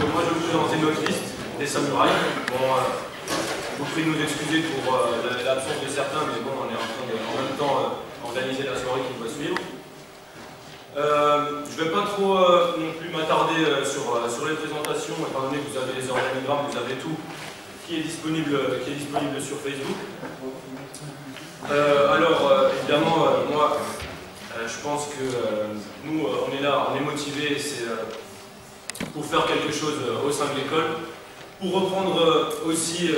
moi je vais vous présenter notre liste des samouraïs. Bon, je vous prie de nous excuser pour l'absence de certains, mais bon, on est en train de en même temps organiser la soirée qui va suivre. Je ne vais pas trop non plus m'attarder sur les présentations, étant donné que vous avez les organigrammes, vous avez tout qui est disponible sur Facebook. Évidemment, moi, je pense que nous, on est là, on est motivés, c'est pour faire quelque chose au sein de l'école, pour reprendre aussi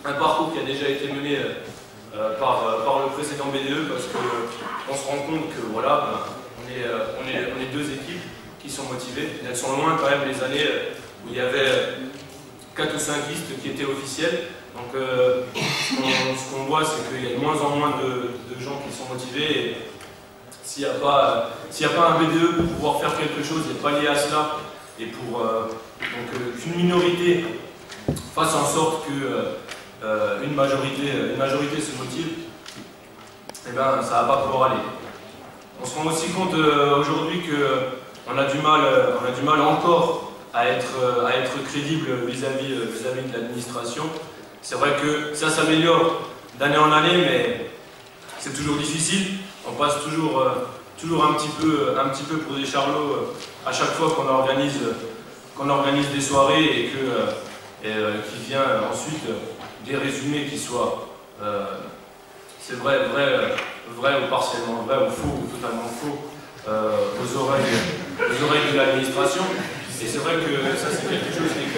un parcours qui a déjà été mené par le précédent BDE, parce qu'on se rend compte que voilà, on est deux équipes qui sont motivées. Elles sont loin quand même les années où il y avait 4 ou 5 listes qui étaient officielles. Donc ce qu'on voit, c'est qu'il y a de moins en moins de gens qui sont motivés. Et s'il n'y a pas un BDE pour pouvoir faire quelque chose et pallier à cela, et pour qu'une minorité fasse en sorte que une majorité se motive, eh ben, ça ne va pas pouvoir aller. On se rend aussi compte aujourd'hui qu'on a du mal encore à être crédible vis-à-vis de l'administration. C'est vrai que ça s'améliore d'année en année, mais c'est toujours difficile. On passe toujours un petit peu pour des charlots à chaque fois qu'on organise des soirées et qu'il vient ensuite des résumés qui soient c'est vrai ou partiellement vrai ou faux ou totalement faux aux oreilles de l'administration. Et c'est vrai que ça c'est quelque chose qui est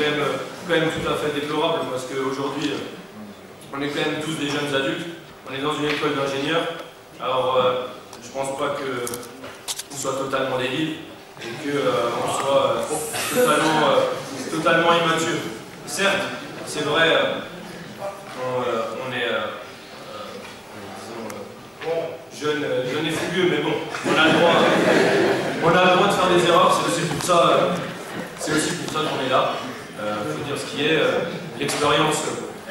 quand même tout à fait déplorable, parce qu'aujourd'hui on est quand même tous des jeunes adultes, on est dans une école d'ingénieurs, alors je pense pas qu'on soit totalement débiles et qu'on soit totalement immature. Certes, c'est vrai, on est jeune et fougueux, mais bon, on a le droit de faire des erreurs, c'est aussi pour ça qu'on est là. Il faut dire ce qui est. L'expérience,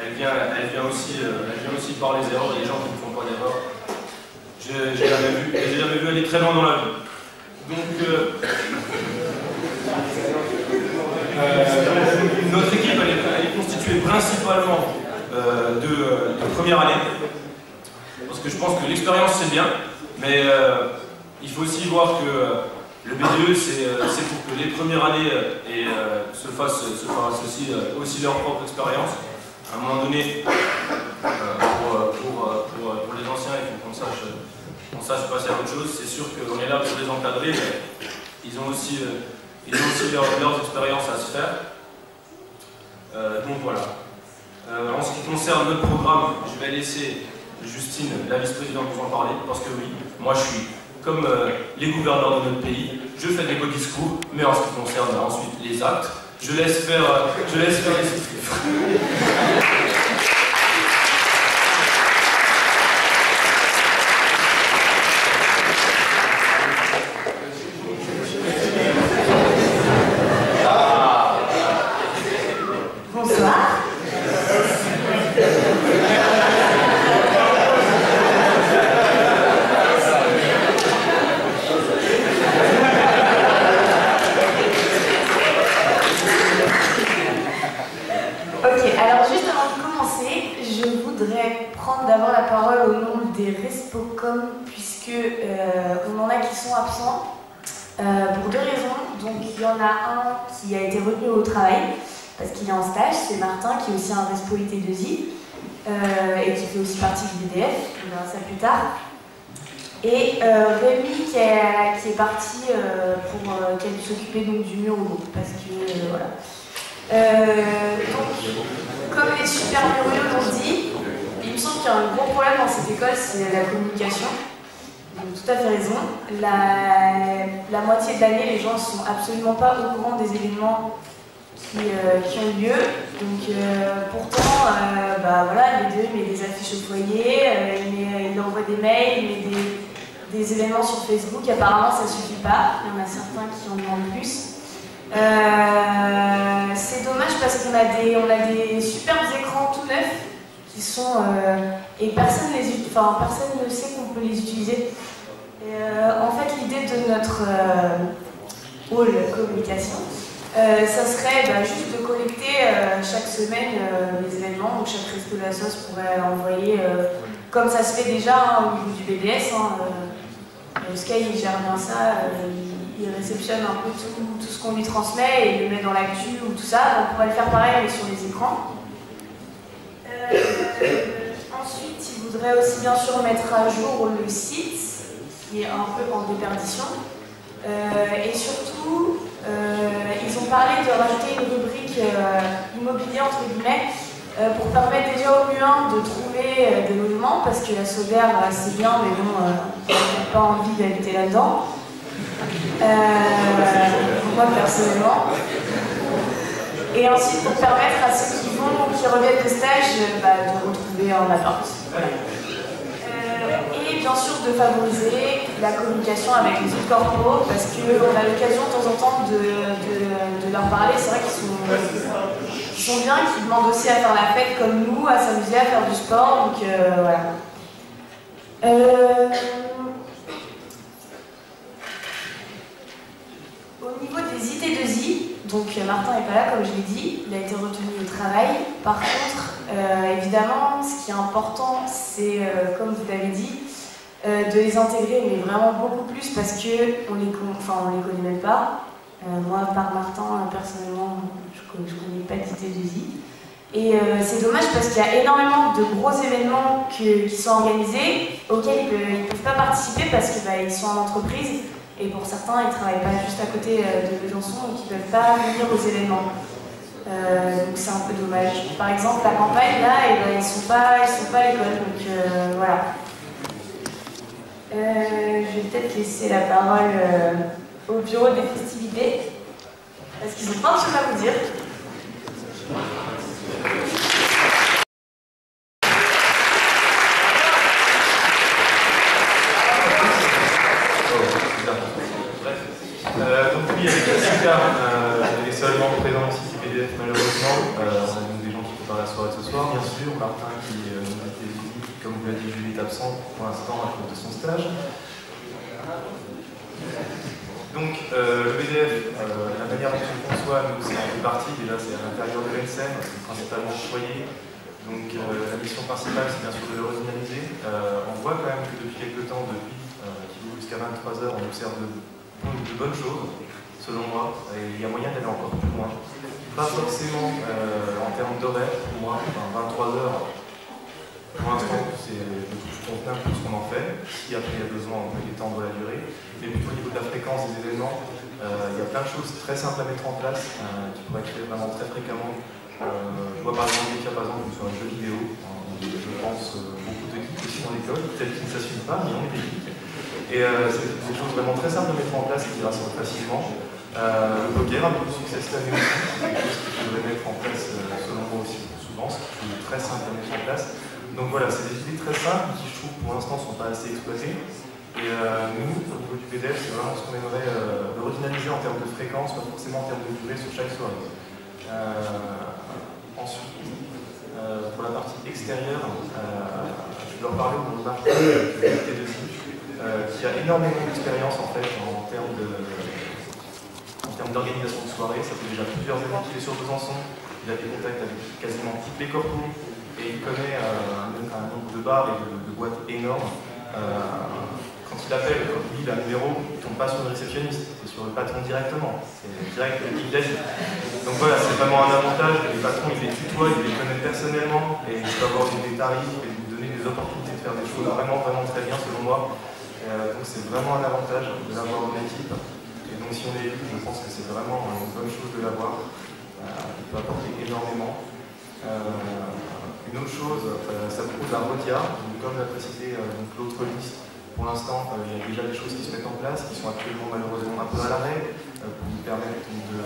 elle vient aussi par les erreurs, et les gens qui ne font pas d'erreurs, je l'ai jamais vu aller très loin dans la vie. Donc, notre équipe, elle est constituée principalement de première année, parce que je pense que l'expérience c'est bien, mais il faut aussi voir que le BDE c'est pour que les premières années se fassent aussi leur propre expérience. À un moment donné, pour les anciens, il faut qu'on sache passer à autre chose. C'est sûr qu'on est là pour les encadrer, mais ils ont aussi leurs expériences à se faire. Donc voilà. En ce qui concerne notre programme, je vais laisser Justine, la vice-présidente, vous en parler, parce que oui, moi je suis comme les gouverneurs de notre pays, je fais des beaux discours, mais en ce qui concerne ensuite les actes, je laisse faire les puisque on en a qui sont absents pour 2 raisons. Donc il y en a un qui a été retenu au travail parce qu'il est en stage, c'est Martin qui est aussi un Respo IT2I et qui fait aussi partie du BDF, on verra ça plus tard. Et Rémi qui est parti qui a dû s'occuper du mur au groupe parce que voilà. Donc comme les super murieux l'ont dit, il me semble qu'il y a un gros problème dans cette école, c'est la communication. Ils ont tout à fait raison. La moitié de l'année, les gens ne sont absolument pas au courant des événements qui ont lieu. Donc pourtant, voilà, les deux, il met des affiches au foyer, il envoie des mails, il met des événements sur Facebook. Apparemment, ça ne suffit pas. Il y en a certains qui en demandent plus. C'est dommage parce qu'on a des superbes écrans tout neufs qui sont et personne ne sait qu'on peut les utiliser. En fait, l'idée de notre hall communication, ça serait juste de collecter chaque semaine les événements. Donc chaque resto de la sauce pourrait envoyer, comme ça se fait déjà au niveau du BDS. Le Sky il gère bien ça, il réceptionne un peu tout ce qu'on lui transmet et il le met dans l'actu ou tout ça. Donc on va le faire pareil mais sur les écrans. Ensuite, il voudrait aussi bien sûr mettre à jour le site qui est un peu en déperdition. Et surtout, ils ont parlé de rajouter une rubrique immobilier entre guillemets pour permettre déjà aux muins de trouver des logements parce que la Sauvère c'est bien mais bon, on n'a pas envie d'habiter là-dedans. Moi personnellement. Et ensuite pour permettre à ceux qui reviennent de stage de retrouver un appart. Voilà. Et bien sûr de favoriser la communication avec les autres corpos parce qu'on a l'occasion de temps en temps de leur parler. C'est vrai qu'ils sont bien, qu'ils demandent aussi à faire la fête comme nous, à s'amuser, à faire du sport. Donc voilà. Au niveau des IT2I, donc Martin n'est pas là comme je l'ai dit, il a été retenu au travail. Par contre, évidemment, ce qui est important, c'est, comme vous l'avez dit, de les intégrer, mais vraiment beaucoup plus parce qu'on les connaît même pas. Moi, par Martin, personnellement, je connais pas d'IT2I. Et c'est dommage parce qu'il y a énormément de gros événements qui sont organisés auxquels ils ne peuvent pas participer parce qu'ils sont en entreprise. Et pour certains, ils ne travaillent pas juste à côté de Besançon, donc ils ne peuvent pas venir aux événements. Donc c'est un peu dommage. Par exemple, la campagne, là, ils ne sont pas à l'école, donc voilà. Je vais peut-être laisser la parole au bureau des festivités, parce qu'ils ont plein de choses à vous dire. Donc oui, avec Jessica, elle est seulement présent ici du BDF malheureusement. On a donc des gens qui préparent la soirée de ce soir, bien sûr. Martin qui nous a été visite, comme vous l'avez dit, Julie est absente pour l'instant à cause de son stage. Donc le BDF, la manière dont on le conçoit, nous c'est en deux parties. Déjà c'est à l'intérieur de l'ENSEM, principalement foyer. Donc la mission principale c'est bien sûr de le redynamiser. On voit quand même que depuis quelques temps, depuis qu'il ouvre jusqu'à 23h, on observe de bonnes choses, selon moi, et il y a moyen d'aller encore plus loin. Pas forcément en termes d'horaire, pour moi, 23h, pour l'instant, je conviens de tout ce qu'on en fait. Si après il y a besoin, on peut étendre la durée. Mais plutôt au niveau de la fréquence des événements, il y a plein de choses très simples à mettre en place qui pourraient être faites vraiment très fréquemment. Je vois par exemple des cas, par exemple, sur un jeu vidéo. Je pense beaucoup de geeks aussi dans l'école, peut-être qu'ils ne s'assument pas, mais on est des geeks. Et c'est des choses vraiment très simples à mettre en place et qui rassemblent facilement. Le poker a beaucoup de succès cette année aussi, c'est quelque chose qu'il faudrait mettre en place selon moi aussi souvent, c'est quelque chose de très simple à mettre en place. Donc voilà, c'est des idées très simples qui je trouve pour l'instant ne sont pas assez exploitées. Et nous, au niveau du BDF, c'est vraiment ce qu'on aimerait redynamiser en termes de fréquence, pas forcément en termes de durée sur chaque soirée. Ensuite, pour la partie extérieure, je vais leur parler au nom de Martin, qui a énormément d'expérience en fait en termes d'organisation de soirée. Ça fait déjà plusieurs années qu'il est sur Besançon. Il a des contacts avec quasiment toutes les corpos et il connaît un nombre de bars et de boîtes énormes. Quand il appelle, comme lui, il a un numéro, il ne tombe pas sur le réceptionniste, c'est sur le patron directement. C'est direct il l'a dit. Donc voilà, c'est vraiment un avantage. Les patrons, ils les tutoient, ils les connaissent personnellement et ils peuvent avoir des tarifs et lui donner des opportunités de faire des choses vraiment très bien selon moi. Donc c'est vraiment un avantage de l'avoir en équipe. Et donc si on est élu, je pense que c'est vraiment une bonne chose de l'avoir. Il peut apporter énormément. Une autre chose, ça prouve la RODIA. Comme l'a précisé l'autre liste, pour l'instant, il y a déjà des choses qui se mettent en place, qui sont actuellement malheureusement un peu à l'arrêt, pour nous permettre de...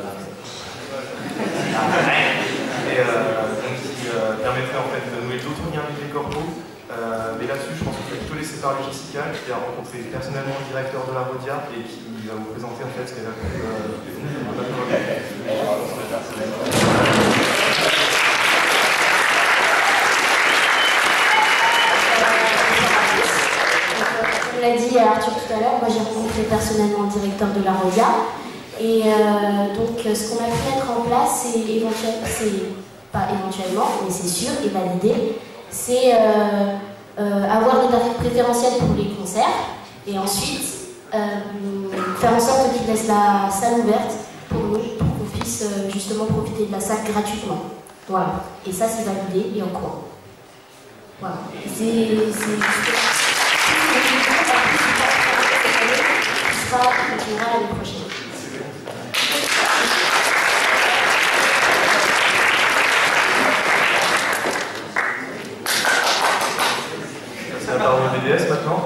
et donc qui permettrait en fait de nouer d'autres liens avec les corpos. Mais là-dessus, je pense que je vais plutôt laisser parler Jessica, qui a rencontré personnellement le directeur de la RODIA et qui va vous présenter en fait ce qu'elle a pu Comme l'a dit Arthur tout à l'heure, moi j'ai rencontré personnellement le directeur de la RODIA Et donc ce qu'on a pu mettre en place, c'est pas éventuellement, mais c'est sûr et validé, c'est avoir des tarifs préférentiels pour les concerts et ensuite faire en sorte qu'ils laissent la salle ouverte pour nous, pour qu'on puisse justement profiter de la salle gratuitement. Voilà. Et ça, c'est validé et en cours. Voilà. C'est sera l'année prochaine. C'est la parole au BDS maintenant.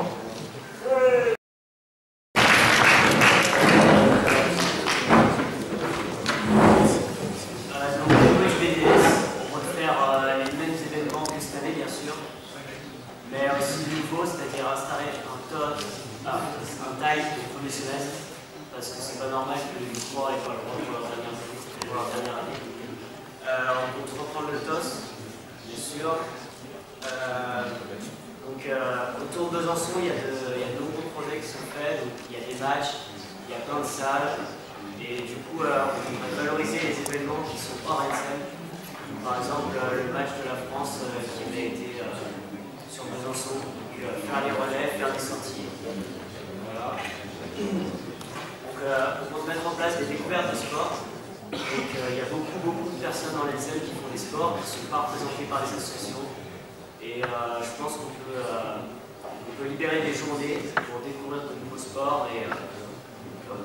C'est-à-dire installer un time pour tous les semestres, parce que c'est pas normal que les cours n'aient pas le droit pour leur dernière année. On compte reprendre le TOS, bien sûr. Autour de Besançon, il y a de nombreux projets qui sont faits, donc il y a des matchs, il y a plein de salles, et du coup, on va valoriser les événements qui sont hors scène. Par exemple, le match de la France qui avait été sur Besançon. Faire les relais, faire des sorties. Voilà. Donc, on peut mettre en place des découvertes de sport. Donc, il y a beaucoup de personnes dans les scènes qui font des sports, qui ne sont pas représentées par les associations. Et je pense qu'on peut libérer des journées pour découvrir de nouveaux sports et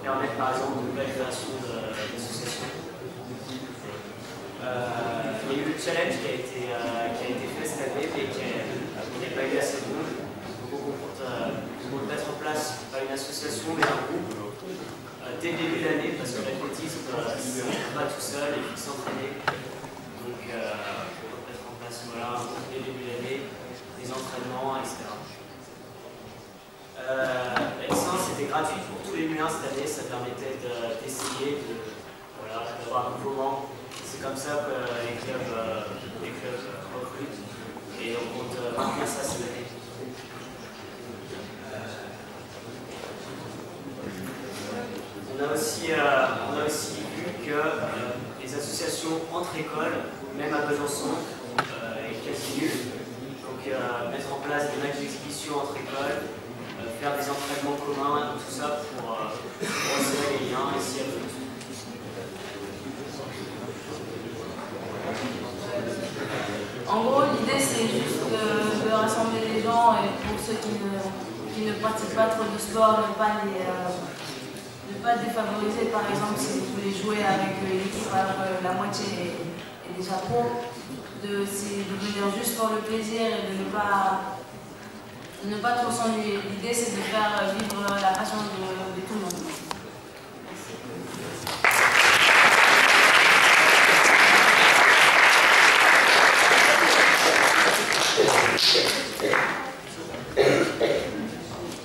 permettre par exemple de nouvelles créations d'associations. Il y a eu le challenge qui a été fait cette année, mais qui n'est pas eu assez de monde. Donc on compte mettre en place pas une association mais un groupe dès le début de l'année, parce que l'athlétisme c'est pas tout seul, il faut s'entraîner. Donc on peut mettre en place un groupe dès le début de l'année, des entraînements, etc. La licence était gratuite pour tous les murs cette année, ça permettait d'essayer d'avoir un nouveau membre. C'est comme ça que les clubs recrutent et on compte maintenir ça cette année. On a aussi vu que les associations entre écoles, même à Besançon, est quasi nulle. Donc mettre en place des matchs d'exhibition entre écoles, faire des entraînements communs, tout ça pour resserrer les liens et s'y ajouter. En gros, l'idée c'est juste de rassembler les gens et pour ceux qui ne pratiquent pas trop de sport, ne pas défavoriser. Par exemple, si vous voulez jouer avec l'équipe alors que la moitié est déjà pro, de venir juste pour le plaisir et de ne pas trop s'ennuyer. L'idée c'est de faire vivre la passion de tout le monde.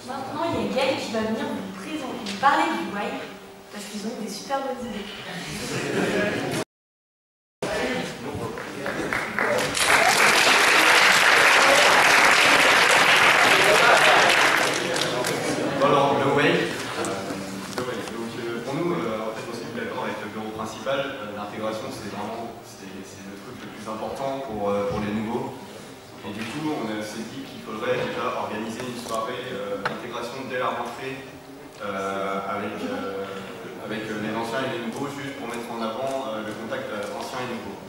Maintenant, il y a Gaël qui va venir vous parler du Why, parce qu'ils ont des super bonnes idées. Alors, le Wave, pour nous, en fait, aussi d'accord avec le bureau principal, l'intégration c'est le truc le plus important pour les nouveaux. Et du coup, on s'est dit qu'il faudrait déjà organiser une soirée d'intégration dès la rentrée avec les anciens et les nouveaux, juste pour mettre en avant le contact ancien et nouveau.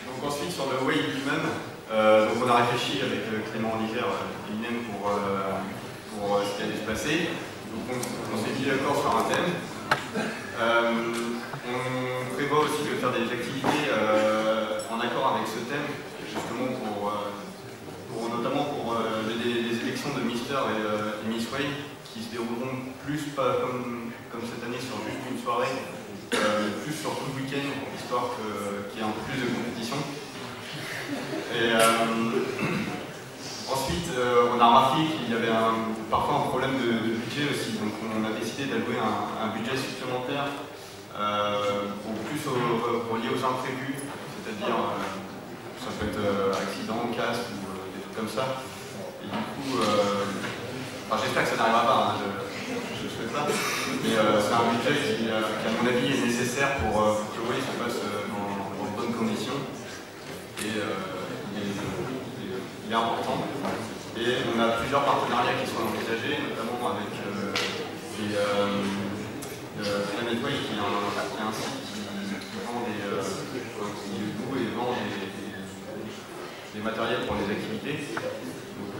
Donc ensuite, sur le Wave lui-même, donc on a réfléchi avec Clément Olivier et Minem pour ce qui allait se passer. Donc on s'est mis d'accord sur un thème. On prévoit aussi de faire des activités en accord avec ce thème, justement notamment pour les élections de Mister et Miss Wave, qui se dérouleront plus pas comme cette année sur juste une soirée, plus sur tout le week-end, histoire qu'il y ait un peu plus de compétition. Et ensuite, on a remarqué qu'il y avait parfois un problème de budget aussi, donc on a décidé d'allouer un budget supplémentaire plus relié aux imprévus, c'est-à-dire ça peut être accident, casse ou des trucs comme ça. Et du coup, j'espère que ça n'arrivera pas, hein, je souhaite pas. Mais c'est un budget qui, à mon avis, est nécessaire pour que le Wave se passe dans de bonnes conditions. Et il est important. Et on a plusieurs partenariats qui sont envisagés, notamment avec Planet Wave, qui est un site qui vend qui loue et vend des matériels pour les activités. Donc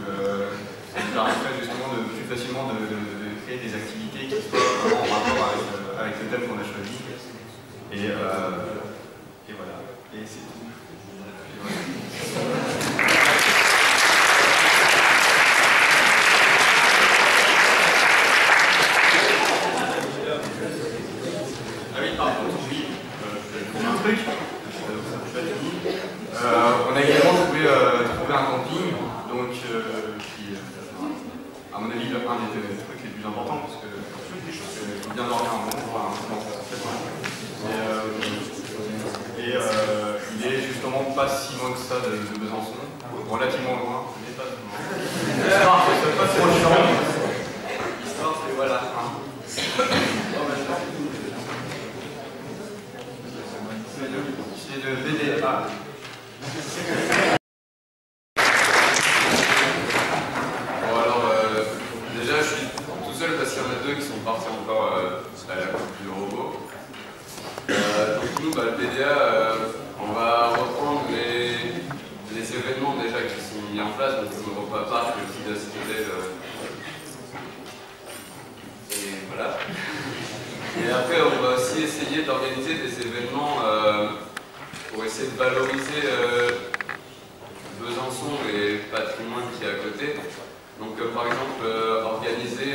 ça nous permettrait justement plus facilement de créer des activités qui soient vraiment en rapport avec le thème qu'on a choisi. Et voilà. Et c'est tout. Et voilà. On a également trouvé un camping, donc, qui à mon avis, un des trucs les plus importants, parce que il faut bien dormir un moment. Et il est justement pas si loin que ça de Besançon, relativement loin, mais pas trop chiant. L'histoire, c'est voilà. C'est le BDA. Bon alors, déjà je suis tout seul parce qu'il y en a deux qui sont partis encore à la coupe du robot. Donc nous, le PDA, on va reprendre les événements déjà qui sont mis en place, donc le repas parc, le Kid Hospital, et voilà. Et après on va aussi essayer d'organiser des événements pour essayer de valoriser Besançon et le patrimoine qui est à côté. Donc par exemple organiser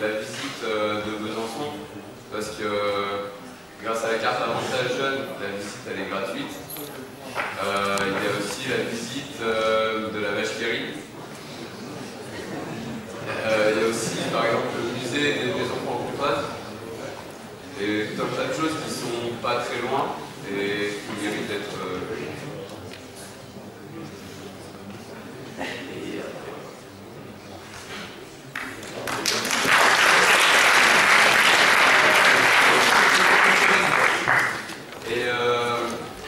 la visite de Besançon, parce que grâce à la carte avantage jeune, la visite elle est gratuite. Il y a aussi la visite de la vache qui rit. Il y a aussi par exemple le musée des maisons francophones. Et tout un tas de choses qui sont pas très loin et qui méritent d'être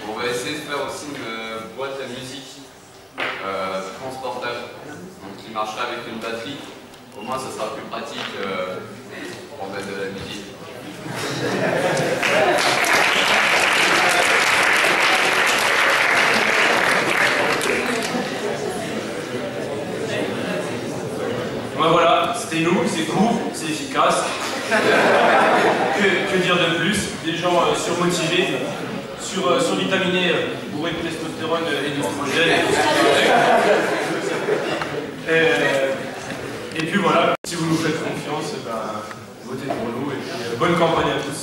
on va essayer de faire aussi une boîte à musique transportable, donc qui marchera avec une batterie. Au moins ça sera plus pratique pour mettre de la musique. Ben voilà, c'était nous, c'est court, c'est efficace. Que dire de plus? Des gens surmotivés, survitaminés, bourrés de testostérone et d'oestrogène. Et puis voilà, si vous nous faites confiance, votez pour nous et puis bonne campagne à tous.